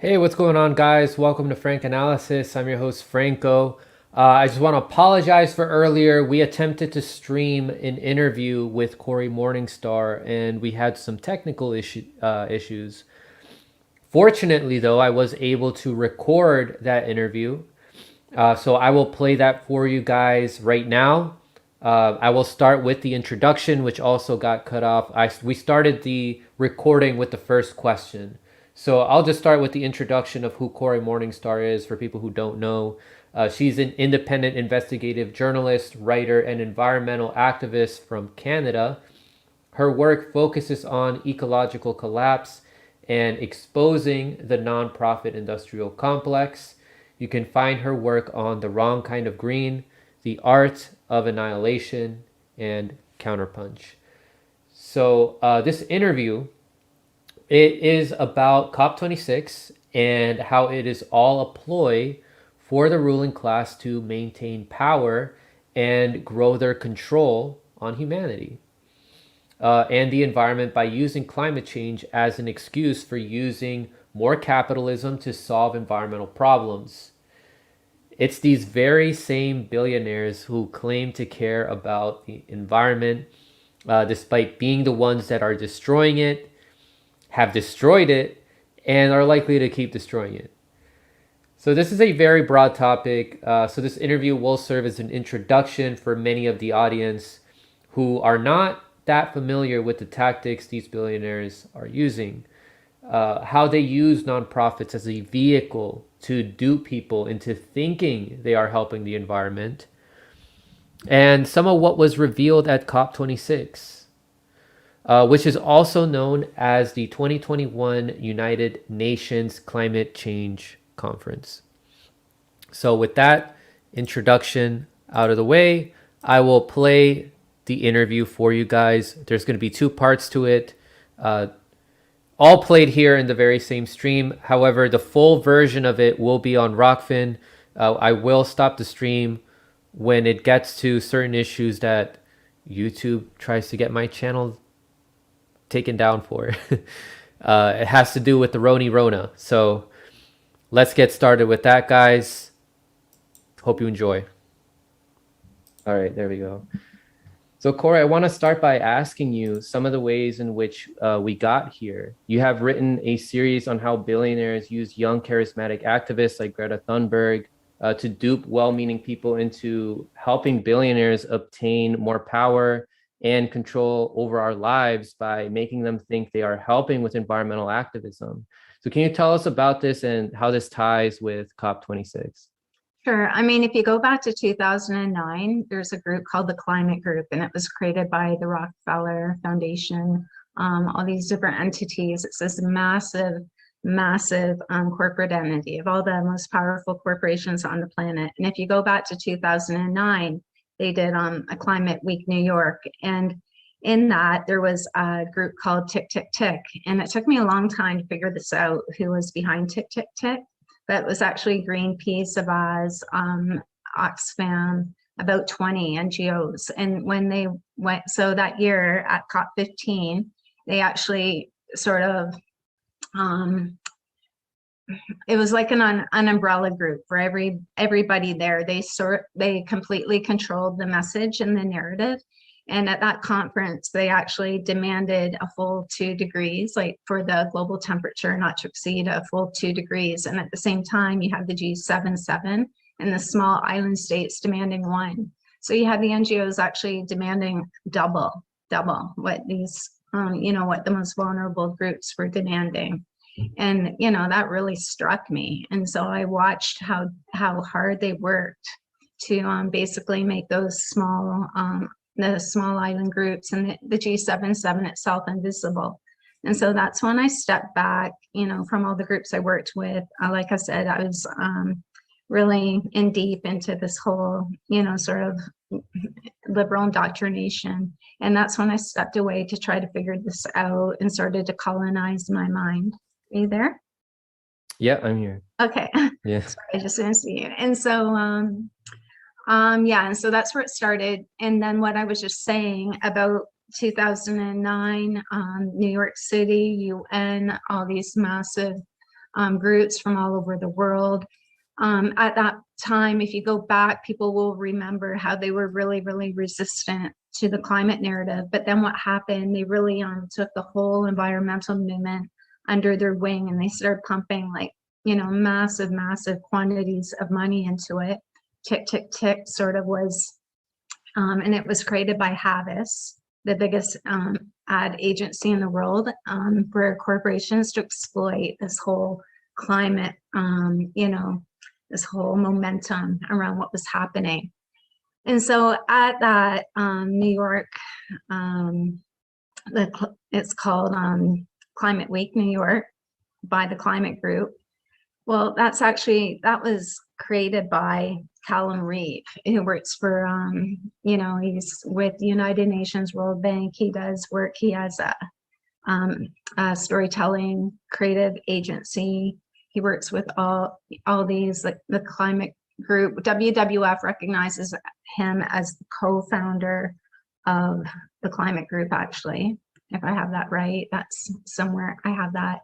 Hey, what's going on, guys? Welcome to Frank Analysis. I'm your host, Franco. I just want to apologize for earlier. We attempted to stream an interview with Cory Morningstar, and we had some technical issues. Fortunately, though, I was able to record that interview. So I will play that for you guys right now. I will start with the introduction, which also got cut off. We started the recording with the first question. So I'll just start with the introduction of who Cory Morningstar is for people who don't know. She's an independent investigative journalist, writer, and environmental activist from Canada. Her work focuses on ecological collapse and exposing the nonprofit industrial complex. You can find her work on The Wrong Kind of Green, The Art of Annihilation, and Counterpunch. So this interview, it is about COP26 and how it is all a ploy for the ruling class to maintain power and grow their control on humanity and the environment by using climate change as an excuse for using more capitalism to solve environmental problems. It's these very same billionaires who claim to care about the environment, despite being the ones that are destroying it, have destroyed it, and are likely to keep destroying it. So this is a very broad topic. So this interview will serve as an introduction for many of the audience who are not that familiar with the tactics these billionaires are using, how they use nonprofits as a vehicle to dupe people into thinking they are helping the environment, and some of what was revealed at COP26, which is also known as the 2021 United Nations Climate Change Conference. So with that introduction out of the way, I will play the interview for you guys. There's going to be two parts to it, all played here in the very same stream. However, the full version of it will be on Rockfin. I will stop the stream when it gets to certain issues that YouTube tries to get my channel taken down for. It has to do with the Roni Rona. So let's get started with that, guys. Hope you enjoy. All right, there we go. So Cory, I want to start by asking you some of the ways in which we got here. You have written a series on how billionaires use young charismatic activists like Greta Thunberg to dupe well-meaning people into helping billionaires obtain more power and control over our lives by making them think they are helping with environmental activism. So can you tell us about this and how this ties with COP26? Sure. I mean, if you go back to 2009, there's a group called the Climate Group, and it was created by the Rockefeller Foundation, all these different entities. It's this massive corporate entity of all the most powerful corporations on the planet. And if you go back to 2009, they did a Climate Week New York. And in that, there was a group called Tick, Tick, Tick. And it took me a long time to figure this out, who was behind Tick, Tick, Tick. But it was actually Greenpeace, Avaz, Oxfam, about 20 NGOs. And when they went, so that year at COP15, they actually sort of, it was like an umbrella group for everybody there. They completely controlled the message and the narrative. And at that conference, they actually demanded a full 2 degrees, like for the global temperature not to exceed a full 2 degrees. And at the same time, you have the G77 and the small island states demanding 1. So you have the NGOs actually demanding double what these, what the most vulnerable groups were demanding. And, that really struck me. And so I watched how hard they worked to basically make those the small island groups and the G77 itself invisible. And so that's when I stepped back, from all the groups I worked with. Like I said, I was really in deep into this whole, sort of liberal indoctrination. And that's when I stepped away to try to figure this out and started to colonize my mind. Are you there? Yeah, I'm here. Okay. Yeah. Sorry, I just didn't see you. And so, yeah, and so that's where it started. And then what I was just saying about 2009, New York City, UN, all these massive groups from all over the world. At that time, if you go back, people will remember how they were really, really resistant to the climate narrative. But then what happened, they really took the whole environmental movement under their wing, and they started pumping like, massive, massive quantities of money into it. Tick, tick, tick sort of was, and it was created by Havis, the biggest ad agency in the world, for corporations to exploit this whole climate, this whole momentum around what was happening. And so at that New York, it's called Climate Week New York by the Climate Group. Well, that was created by Callum Reeve, who works for, he's with the United Nations, World Bank. He does work, he has a storytelling creative agency. He works with all these, like the Climate Group. WWF recognizes him as the co-founder of the Climate Group, actually, if I have that right. That's somewhere, I have that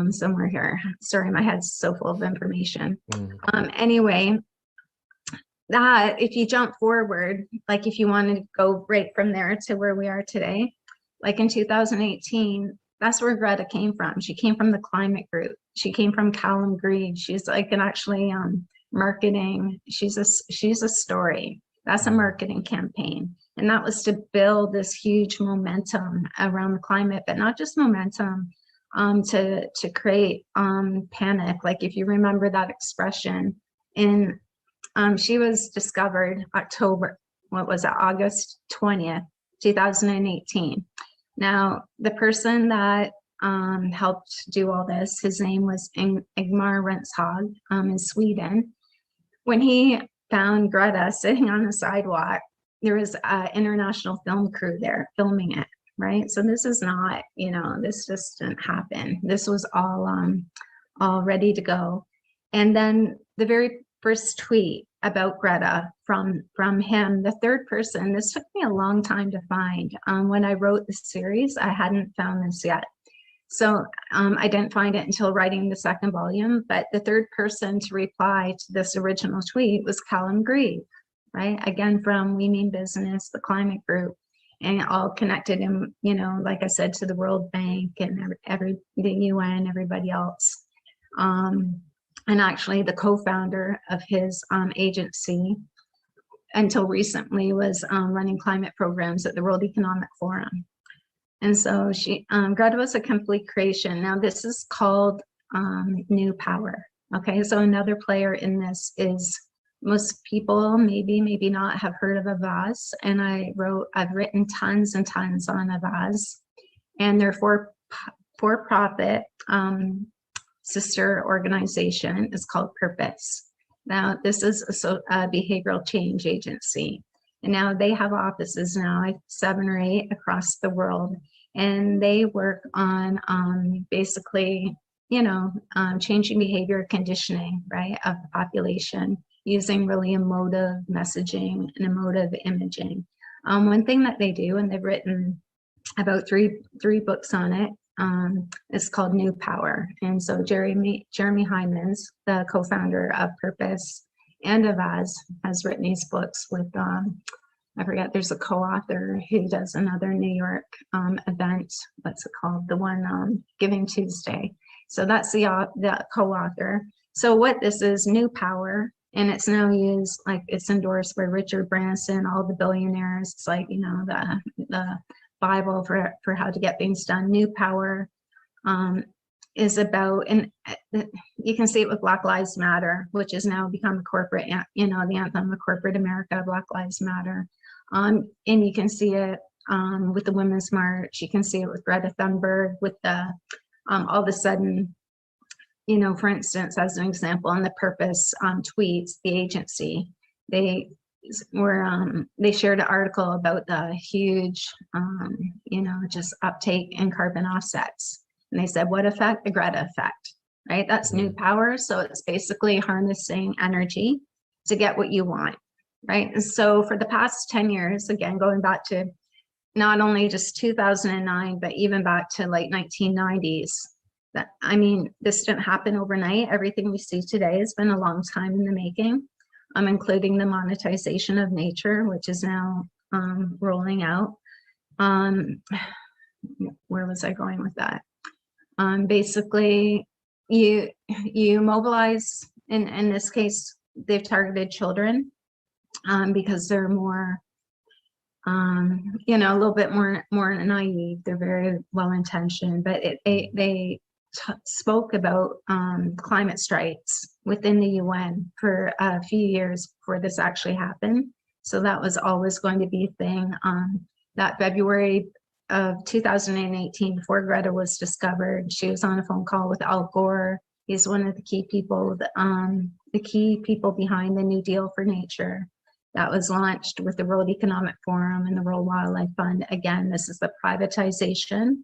somewhere here. Sorry, my head's so full of information. Anyway, that if you jump forward, like if you wanted to go right from there to where we are today, like in 2018, that's where Greta came from. She came from the Climate Group. She came from Callum Reeve. She's like an actually marketing. She's a story. That's a marketing campaign. And that was to build this huge momentum around the climate, but not just momentum, to create panic. Like if you remember that expression, in she was discovered August 20th, 2018. Now, the person that helped do all this, his name was Ingmar Rentzhog in Sweden. When he found Greta sitting on the sidewalk, there was an international film crew there filming it, right? So this is not, this just didn't happen. This was all ready to go. And then the very first tweet about Greta from him, the third person, this took me a long time to find. When I wrote the series, I hadn't found this yet. So I didn't find it until writing the second volume, but the third person to reply to this original tweet was Callum Reeve, right? Again, from We Mean Business, the Climate Group, and all connected in, like I said, to the World Bank and the UN, everybody else. And actually the co-founder of his agency until recently was running climate programs at the World Economic Forum. And so Greta was a complete creation. Now this is called New Power. Okay, so another player in this is, most people maybe not have heard of Avaz, and I've written tons and tons on Avaz, and they're for-profit sister organization is called Purpose. Now this is a behavioral change agency, and now they have offices now, 7 or 8 across the world, and they work on basically, changing behavior conditioning, right, of the population, using really emotive messaging and emotive imaging. One thing that they do, and they've written about three books on it, it's called New Power. And so Jeremy Hyman's, the co-founder of Purpose and Avaz, has written these books with, I forget, there's a co-author who does another New York event. What's it called? The one Giving Tuesday. So that's the co-author. So what this is, New Power, and it's now used, like it's endorsed by Richard Branson, all the billionaires. It's like, the Bible for how to get things done. New Power is about, and you can see it with Black Lives Matter, which has now become a corporate, the anthem of corporate America, Black Lives Matter. And you can see it with the Women's March. You can see it with Greta Thunberg, with the all of a sudden, for instance, as an example, on the Purpose tweets, the agency, they shared an article about the huge, just uptake in carbon offsets. And they said, what effect? The Greta effect, right? That's New Power. So it's basically harnessing energy to get what you want, right? And so for the past 10 years, again, going back to not only just 2009, but even back to late 1990s, that, I mean, this didn't happen overnight. Everything we see today has been a long time in the making, including the monetization of nature, which is now rolling out. Where was I going with that? Basically, you mobilize, in this case, they've targeted children because they're more, you know, a little bit more naive. They're very well intentioned, but they spoke about climate strikes within the UN for a few years before this actually happened. So that was always going to be a thing. That February of 2018, before Greta was discovered, she was on a phone call with Al Gore. He's one of the key people, the key people behind the New Deal for Nature that was launched with the World Economic Forum and the World Wildlife Fund. Again, this is the privatization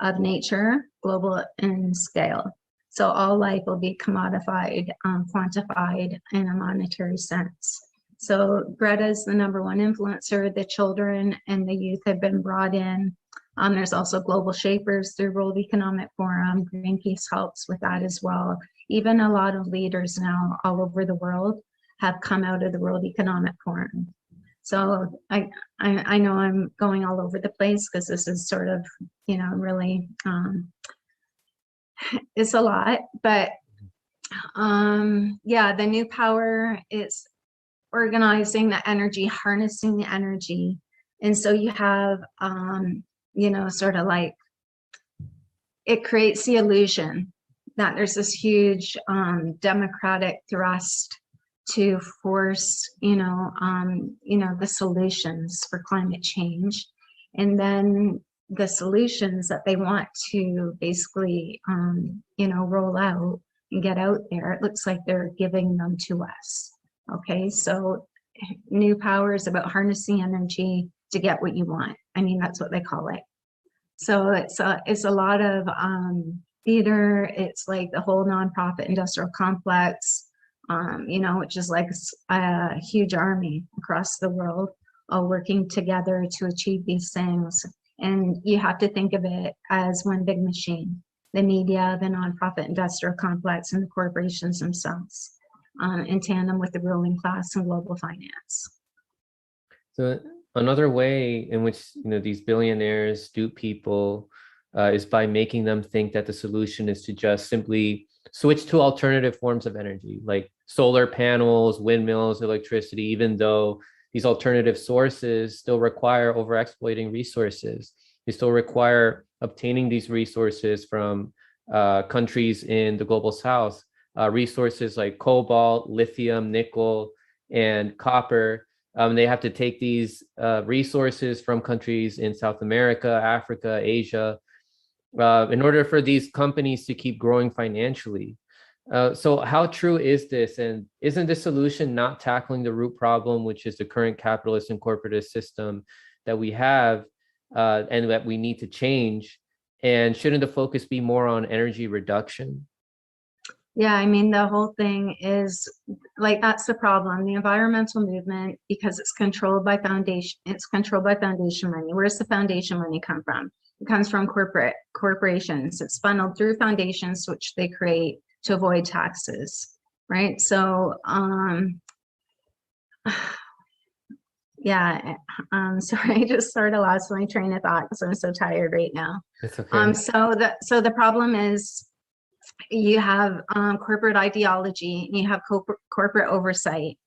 of nature, global in scale. So all life will be commodified, quantified in a monetary sense. So Greta is the #1 influencer. The children and the youth have been brought in. There's also global shapers through World Economic Forum. Greenpeace helps with that as well. Even a lot of leaders now all over the world have come out of the World Economic Forum. So I know I'm going all over the place because this is sort of, you know, really, it's a lot, but yeah, the new power is organizing the energy, harnessing the energy. And so you have, you know, sort of like, it creates the illusion that there's this huge democratic thrust to force, you know, the solutions for climate change. And then the solutions that they want to basically, you know, roll out and get out there, it looks like they're giving them to us. Okay, so new power is about harnessing energy to get what you want. I mean, that's what they call it. So it's a lot of theater. It's like the whole nonprofit industrial complex, you know, which is like a huge army across the world, all working together to achieve these things. And you have to think of it as one big machine: the media, the nonprofit industrial complex, and the corporations themselves, in tandem with the ruling class and global finance. So another way in which, you know, these billionaires dupe people is by making them think that the solution is to just simply switch to alternative forms of energy, like solar panels, windmills, electricity, even though these alternative sources still require overexploiting resources. They still require obtaining these resources from countries in the global south, resources like cobalt, lithium, nickel, and copper. They have to take these resources from countries in South America, Africa, Asia, in order for these companies to keep growing financially. So how true is this? And isn't the solution not tackling the root problem, which is the current capitalist and corporatist system that we have and that we need to change? And shouldn't the focus be more on energy reduction? Yeah, I mean, the whole thing is like, that's the problem. The environmental movement, because it's controlled by foundation money. Where's the foundation money come from? It comes from corporations. It's funneled through foundations, which they create to avoid taxes, right? So, yeah, sorry, I just sort of lost my train of thought because I'm so tired right now. It's okay. So the problem is, you have corporate ideology, and you have corporate oversight,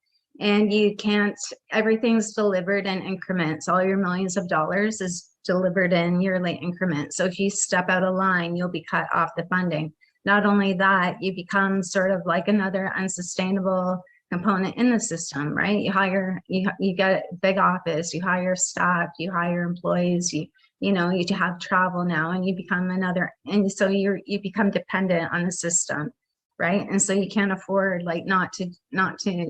and you can't, everything's delivered in increments. All your millions of dollars is delivered in yearly increments. So if you step out of line, you'll be cut off the funding. Not only that, you become sort of like another unsustainable component in the system, right? You get a big office, you hire staff, you hire employees, you know, you have travel now, and you become and so you become dependent on the system, right? And so you can't afford like not to,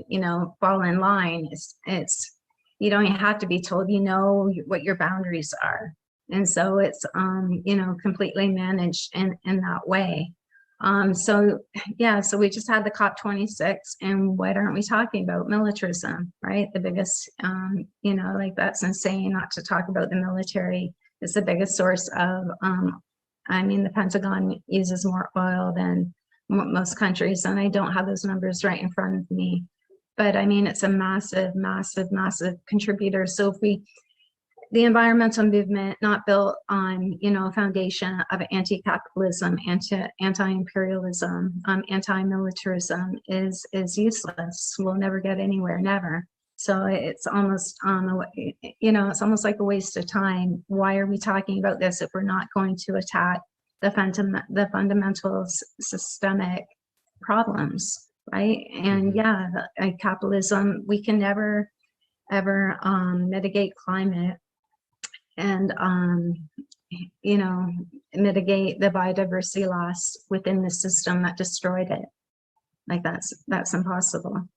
you know, fall in line. It's you don't have to be told, you know, what your boundaries are. And so it's you know, completely managed in that way. So yeah, so we just had the COP26, and what aren't we talking about? Militarism, right? The biggest, you know, like, that's insane not to talk about the military. It's the biggest source of I mean, the Pentagon uses more oil than most countries, and I don't have those numbers right in front of me. But I mean, it's a massive, massive, massive contributor. So if the environmental movement not built on, a foundation of anti-capitalism, anti-imperialism, anti-militarism is useless. We'll never get anywhere, never. So it's almost it's almost like a waste of time. Why are we talking about this if we're not going to attack the fundamental systemic problems, right? And yeah, capitalism, we can never ever mitigate climate and mitigate the biodiversity loss within the system that destroyed it. Like that's impossible,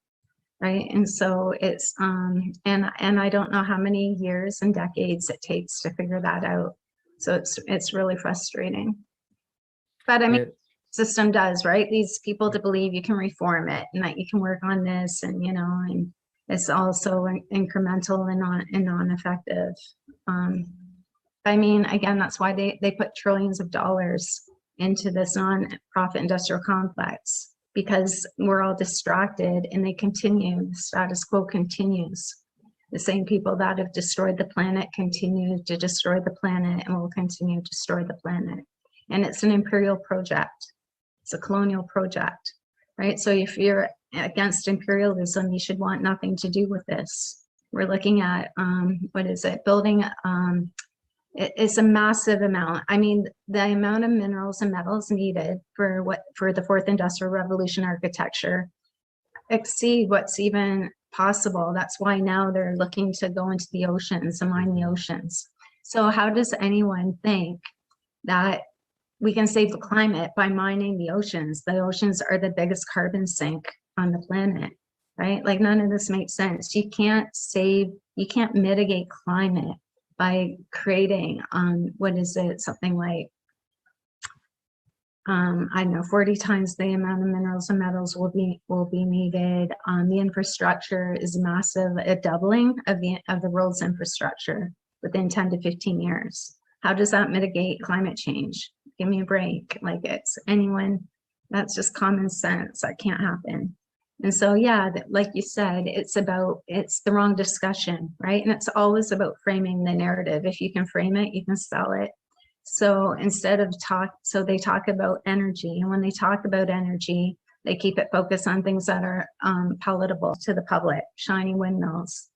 right? And so it's and I don't know how many years and decades it takes to figure that out. So it's really frustrating. But I mean, system does, right? These people to believe you can reform it and that you can work on this, and and it's also incremental and non-effective. I mean, again, that's why they put trillions of dollars into this non-profit industrial complex, because we're all distracted and they continue, the status quo continues. The same people that have destroyed the planet continue to destroy the planet and will continue to destroy the planet. And it's an imperial project. It's a colonial project, right? So if you're against imperialism, you should want nothing to do with this. We're looking at, building, it's a massive amount. I mean, the amount of minerals and metals needed for the fourth industrial revolution architecture exceed what's even possible. That's why now they're looking to go into the oceans and mine the oceans. So how does anyone think that we can save the climate by mining the oceans? The oceans are the biggest carbon sink on the planet, right? Like, none of this makes sense. You can't mitigate climate by creating, something like, I don't know, 40 times the amount of minerals and metals will be needed. The infrastructure is massive, a doubling of the world's infrastructure within 10 to 15 years. How does that mitigate climate change? Give me a break. Like, that's just common sense. That can't happen. And so, yeah, like you said, it's the wrong discussion, right? And it's always about framing the narrative. If you can frame it, you can sell it. So so they talk about energy. And when they talk about energy, they keep it focused on things that are palatable to the public: shiny windmills,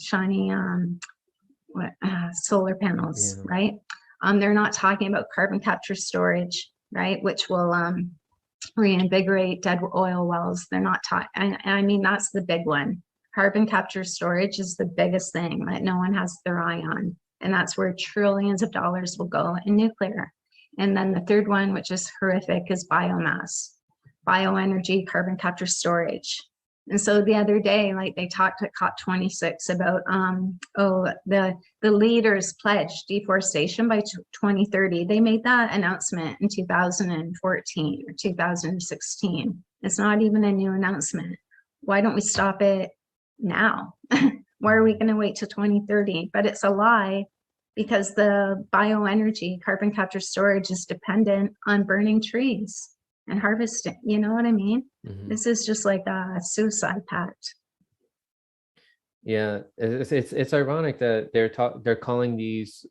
shiny solar panels, right? They're not talking about carbon capture storage, right? Which will reinvigorate dead oil wells. They're not talking, I mean, that's the big one. Carbon capture storage is the biggest thing that no one has their eye on. And that's where trillions of dollars will go in nuclear. And then the third one, which is horrific, is biomass, bioenergy, carbon capture storage. And so the other day, like, they talked at COP26 about, the leaders pledged deforestation by 2030. They made that announcement in 2014 or 2016. It's not even a new announcement. Why don't we stop it now? Why are we going to wait till 2030? But it's a lie, because the bioenergy, carbon capture storage, is dependent on burning trees and harvesting. You know what I mean? Mm-hmm. This is just like a suicide pact. Yeah, it's ironic that they're calling these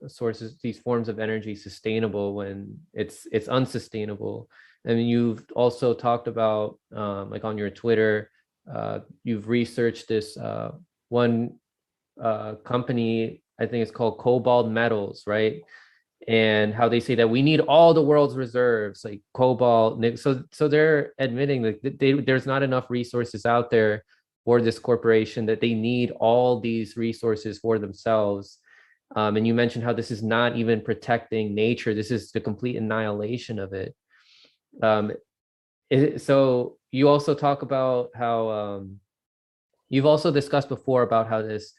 forms of energy sustainable when it's unsustainable. I mean, you've also talked about, like, on your Twitter, you've researched this one company, I think it's called Cobalt Metals, right? And how they say that we need all the world's reserves, like cobalt, nickel. So they're admitting that there's not enough resources out there for this corporation, that they need all these resources for themselves. And you mentioned how this is not even protecting nature. This is the complete annihilation of it. So you also talk about how you've also discussed before about how this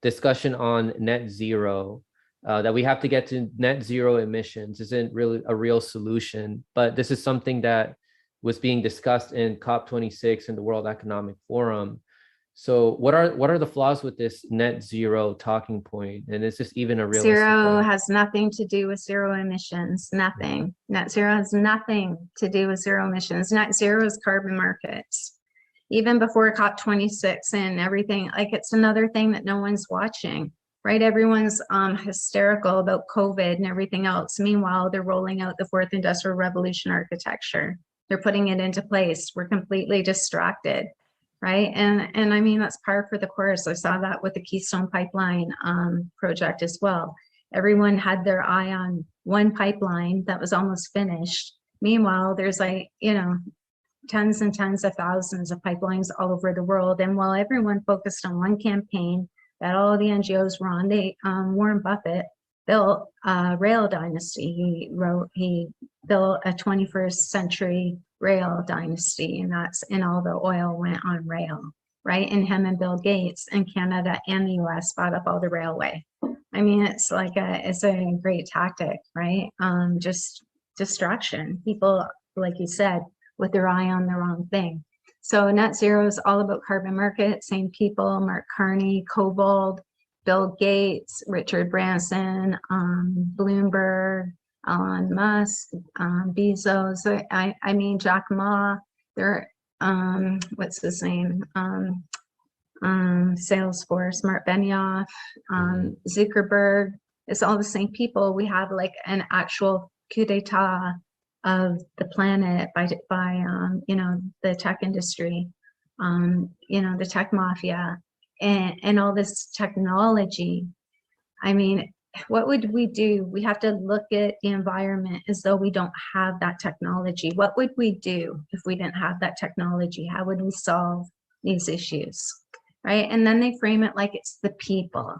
discussion on net zero, that we have to get to net zero emissions, isn't really a real solution. But this is something that was being discussed in COP26 in the World Economic Forum. So what are the flaws with this net zero talking point? And is this even a realistic Zero goal? has nothing to do with zero emissions, nothing. Net zero has nothing to do with zero emissions. Net zero is carbon markets. Even before COP26 and everything, like it's another thing that no one's watching, right? Everyone's hysterical about COVID and everything else. Meanwhile, they're rolling out the fourth industrial revolution architecture. They're putting it into place. We're completely distracted, right? And I mean, that's par for the course. I saw that with the Keystone Pipeline project as well. Everyone had their eye on one pipeline that was almost finished. Meanwhile, there's like, tens and tens of thousands of pipelines all over the world. And while everyone focused on one campaign that all the NGOs were on, Warren Buffett built a rail dynasty. He built a 21st century rail dynasty, and all the oil went on rail, right? And him and Bill Gates in Canada and the US bought up all the railway. I mean, it's a great tactic, right? Just distraction. People, like you said, with their eye on the wrong thing. So net zero is all about carbon market, same people, Mark Carney, Cobalt, Bill Gates, Richard Branson, Bloomberg, Elon Musk, Bezos. I mean, Jack Ma, they're, what's his name? Salesforce, Mark Benioff, Zuckerberg. It's all the same people. We have like an actual coup d'etat of the planet by the tech industry, the tech mafia, and all this technology. I mean, what would we do? We have to look at the environment as though we don't have that technology. What would we do if we didn't have that technology? How would we solve these issues, right? And then they frame it like it's the people,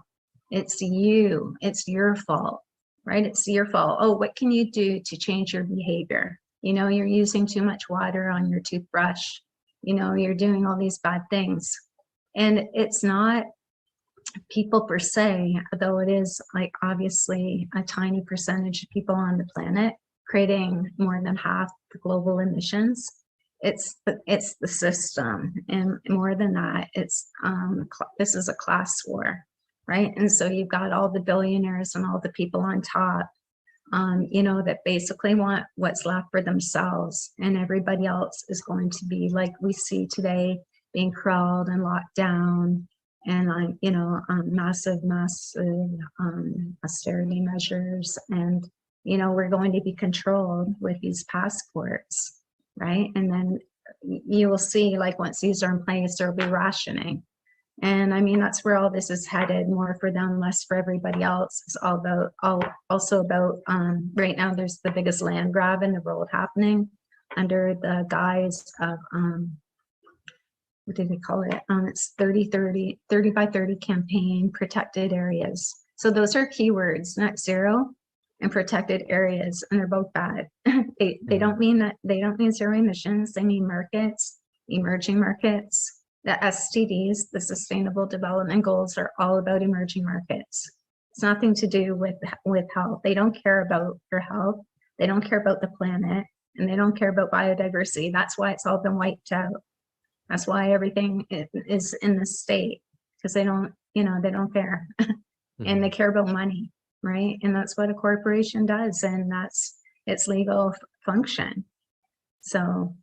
it's you, it's your fault, right? It's your fault. Oh, what can you do to change your behavior? You're using too much water on your toothbrush. You're doing all these bad things. And it's not people per se, though it is like obviously a tiny percentage of people on the planet creating more than half the global emissions. It's the system, and more than that, this is a class war, right? And so you've got all the billionaires and all the people on top, that basically want what's left for themselves, and everybody else is going to be like we see today, being crawled and locked down, and massive austerity measures, and we're going to be controlled with these passports, right? And then you will see, like, once these are in place, there'll be rationing. And I mean, that's where all this is headed, more for them, less for everybody else. It's also about, right now, there's the biggest land grab in the world happening under the guise of, what do they call it? It's 30 by 30 campaign, protected areas. So those are keywords, net zero and protected areas, and they're both bad. They don't mean zero emissions. They mean markets, emerging markets. The SDGs, the Sustainable Development Goals, are all about emerging markets. It's nothing to do with health. They don't care about your health. They don't care about the planet, and they don't care about biodiversity. That's why it's all been wiped out. That's why everything is in this state, because they don't care. And they care about money, right? And that's what a corporation does, and that's its legal function. So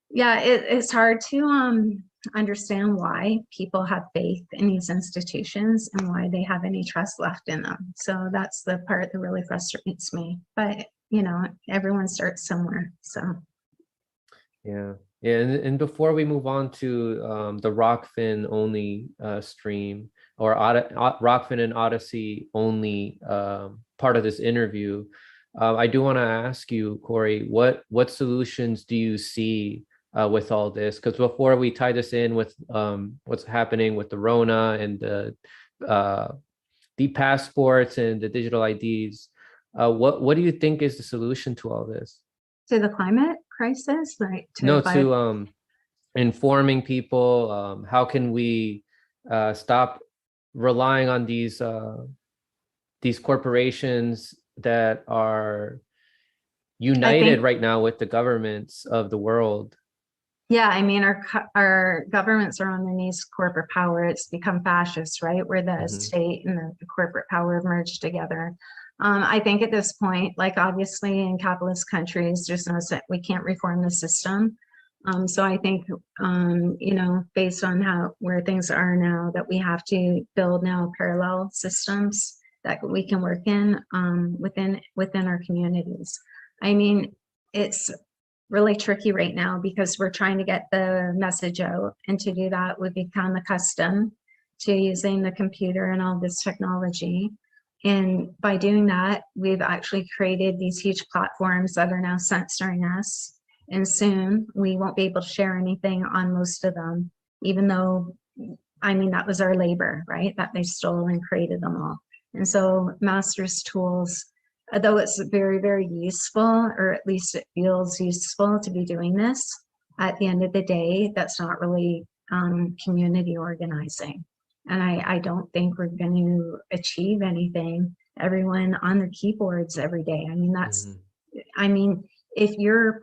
yeah, it's hard to understand why people have faith in these institutions and why they have any trust left in them. So that's the part that really frustrates me. But everyone starts somewhere. So Yeah. And before we move on to the Rockfin only stream, or Rockfin and Odyssey only part of this interview, I do want to ask you, Cory, what solutions do you see with all this? Because before we tie this in with what's happening with the Rona and the passports and the digital IDs, what do you think is the solution to all this? to the climate crisis, right? To informing people, how can we stop relying on these corporations that are united right now with the governments of the world? Yeah, I mean, our governments are on their knees to corporate power. It's become fascist, right? Where the Hmm. state and the corporate power merged together. I think at this point, like obviously in capitalist countries, there's no we can't reform the system. So I think, based on how where things are now, that we have to build now parallel systems that we can work in within our communities. I mean, it's really tricky right now because we're trying to get the message out. And to do that, we've become accustomed to using the computer and all this technology. And by doing that, we've actually created these huge platforms that are now censoring us. And soon we won't be able to share anything on most of them, even though, I mean, that was our labor, right? That they stole and created them all. And so master's tools, although it's very, very useful, or at least it feels useful to be doing this, at the end of the day, that's not really community organizing. And I don't think we're going to achieve anything. Everyone on their keyboards every day. I mean, Hmm. I mean, if you're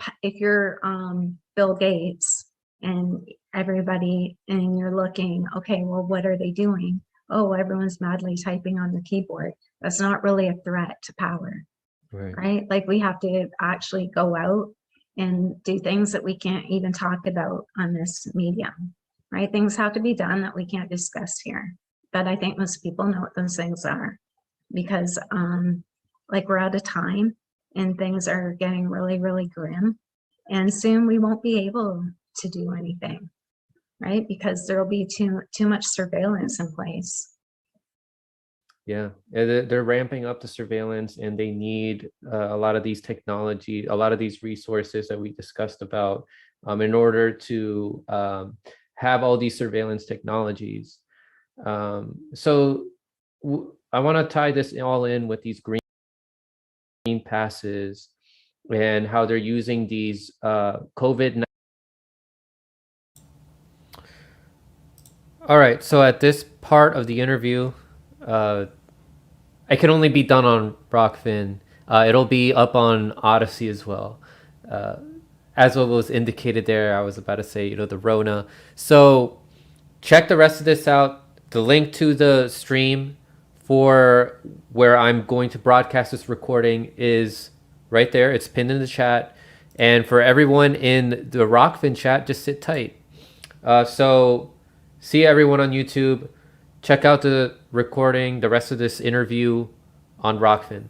Bill Gates and everybody, and you're looking, okay, well, what are they doing? Oh, everyone's madly typing on the keyboard. That's not really a threat to power, Right. right? Like we have to actually go out and do things that we can't even talk about on this medium, right? Things have to be done that we can't discuss here. But I think most people know what those things are because like we're out of time and things are getting really, really grim. And soon we won't be able to do anything, right? Because there'll be too much surveillance in place. Yeah, they're ramping up the surveillance, and they need a lot of these technology, a lot of these resources that we discussed about, in order to have all these surveillance technologies. So I want to tie this all in with these green passes and how they're using these COVID. All right, so at this part of the interview, uh, it can only be done on Rockfin. It'll be up on Odyssey as well. Uh, as what was indicated there, I was about to say, the Rona. So check the rest of this out. The link to the stream for where I'm going to broadcast this recording is right there. It's pinned in the chat. And for everyone in the Rockfin chat, just sit tight. So see everyone on YouTube. Check out the recording, the rest of this interview on Rockfin.